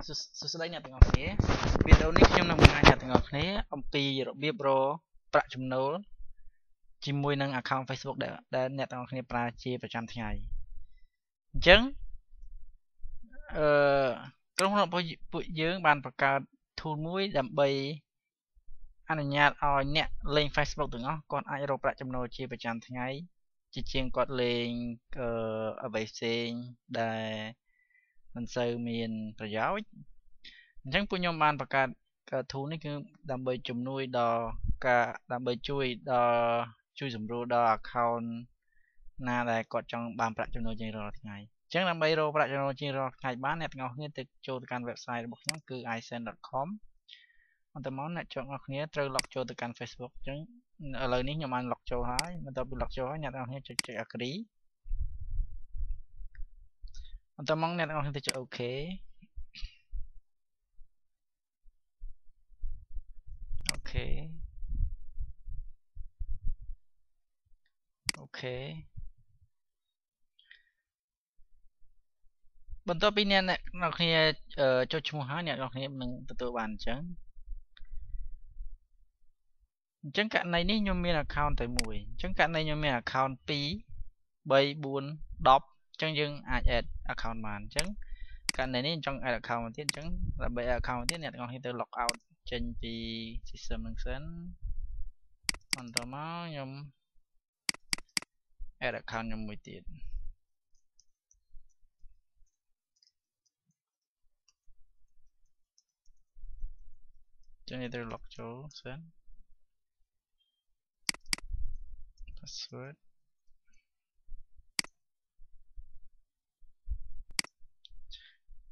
សួស្តីអ្នកទាំងអស់គ្នាវីដេអូនេះខ្ញុំនឹងបង្ហាញអ្នកទាំងអស់គ្នាអំពីរបៀបរកប្រាក់ចំណូលជាមួយនឹង account Facebook ដែលអ្នកទាំងអស់គ្នាប្រើជាប្រចាំថ្ងៃអញ្ចឹងក្រុមហ៊ុនរបស់ពួកយើងបានបង្កើត tool មួយដើម្បីអនុញ្ញាតឲ្យអ្នកលេង Facebook ទាំងអស់គាត់អាចរកប្រាក់ចំណូលជាប្រចាំថ្ងៃជាជាងគាត់លេងអ្វីផ្សេងដែលមិនសូវមានប្រយោជន៍អញ្ចឹងពួកខ្ញុំបានបង្កើត tool នេះគឺដើម្បីជំនួយដល់ការដើម្បីជួយសម្រួលដល់ account ណាដែលគាត់ចង់បានប្រាក់ចំណូលជារៀងរាល់ថ្ងៃអញ្ចឹងដើម្បីរកប្រាក់ចំណូលជារៀងរាល់ថ្ងៃបានអ្នកទាំងអស់គ្នាទៅចូលទៅកាន់ website របស់ខ្ញុំគឺ isend.com បន្តមកអ្នកទាំងអស់គ្នាត្រូវ log ចូលទៅកាន់ Facebook អញ្ចឹងឥឡូវនេះខ្ញុំបាន log ចូលហើយបន្ទាប់ពី log ចូលហើយអ្នកទាំងអស់គ្នាចុច agree បន្តមកអ្នកទាំងអស់គ្នាទៅចុច OKអូខេបន្ទាប់ពីអ្នកទាំងអស់គ្នាចុចឈ្មោះហើយអ្នកទាំងអស់គ្នានឹងទទួលបានអញ្ចឹងករណីនេះខ្ញុំមាន account តែមួយអញ្ចឹងករណីខ្ញុំមាន account 2 3 4 10អញ្ចឹងយើងអាច add account បានអញ្ចឹងករណីនេះចង់ add account ទៀតអញ្ចឹងដើម្បី add account ទៀតអ្នកទាំងអស់គ្នាទៅ log out ចេញពី system នឹងសិនបន្តមកខ្ញុំ add account ខ្ញុំមួយទៀតចឹងទៅ log ចូលសិន password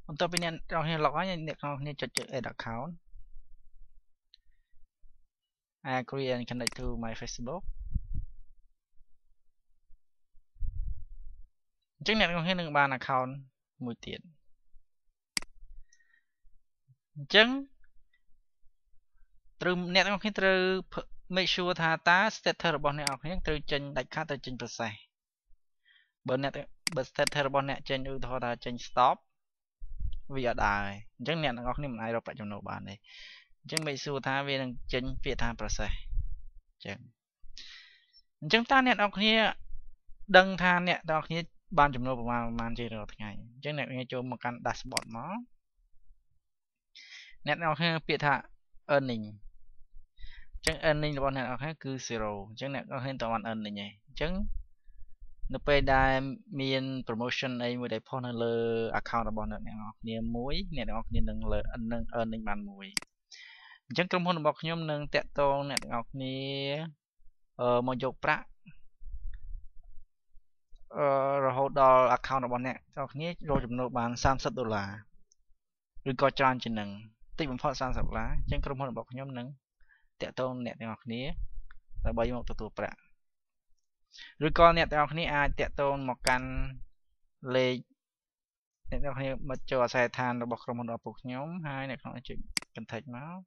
បន្ទាប់ពីអ្នកទាំងអស់គ្នា log ហើយអ្នកទាំងអស់គ្នាចុច add account I agree and connect to my Facebook អញ្ចឹងអ្នកទាំងអស់គ្នានឹងបាន account មួយទៀតអញ្ចឹងត្រូវអ្នកទាំងអស់គ្នាត្រូវ make sure ថាតើ status របស់អ្នកទាំងអស់គ្នាត្រូវចេញដាច់ខាតទៅចេញ process បើ status របស់អ្នកចេញឧទាហរណ៍ថាចេញ stop វាអត់ដើរអញ្ចឹងអ្នកទាំងអស់គ្នាមិនអាចរកប្រាក់ចំណូលបានទេអញ្ចឹង make sure ថាវានឹងចេញពាក្យថា process អញ្ចឹងតើអ្នកទាំងអស់គ្នាដឹងថាអ្នកទាំងអស់គ្នាបានចំណូលប្រមាណជារាល់ថ្ងៃអញ្ចឹងអ្នកទាំងអស់គ្នាចូលមកកាន់ dashboard មកអ្នកទាំងអស់គ្នាពាក្យថា earning អញ្ចឹង earning របស់អ្នកទាំងអស់គ្នាគឺ 0 អញ្ចឹងអ្នកទាំងអស់គ្នាតើបាន earning ទេអញ្ចឹងនៅពេលដែលមាន promotion អីមួយដែលផុសនៅលើ account របស់អ្នកទាំងអស់គ្នាមួយអ្នកទាំងអស់គ្នានឹង earning បានមួយអញ្ចឹងក្រុមហ៊ុនរបស់ខ្ញុំនឹងតាក់ទងអ្នកទាំងអស់គ្នាមកយកប្រាក់រហូតដល់ account របស់អ្នកទាំងអស់គ្នារកចំណូលបាន$30ឬក៏ច្រើនជាងនឹងតិចបំផុត$30អញ្ចឹងក្រុមហ៊ុនរបស់ខ្ញុំនឹងតាក់ទងអ្នកទាំងអស់គ្នាដើម្បីមកទទួលប្រាក់ឬក៏អ្នកទាំងអស់គ្នាអាចតាក់ទងមកកាន់លេខអ្នកទាំងអស់គ្នាមកចូលអាសយដ្ឋានរបស់ក្រុមហ៊ុនរបស់ពួកខ្ញុំហើយអ្នកទាំងអស់គ្នាចុច contact មក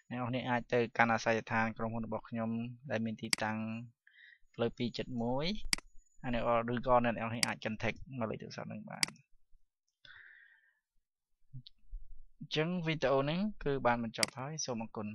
អ្នកទាំងអស់គ្នាអាចទៅកាន់អាសយដ្ឋានក្រុមហ៊ុនរបស់ខ្ញុំដែលមានទីតាំងផ្លូវ271ហើយឬក៏អ្នកទាំងអស់គ្នាអាច contact មកលេខទូរស័ព្ទនឹងបានអញ្ចឹងវីដេអូនេះគឺបានបញ្ចប់ហើយសូមអរគុណ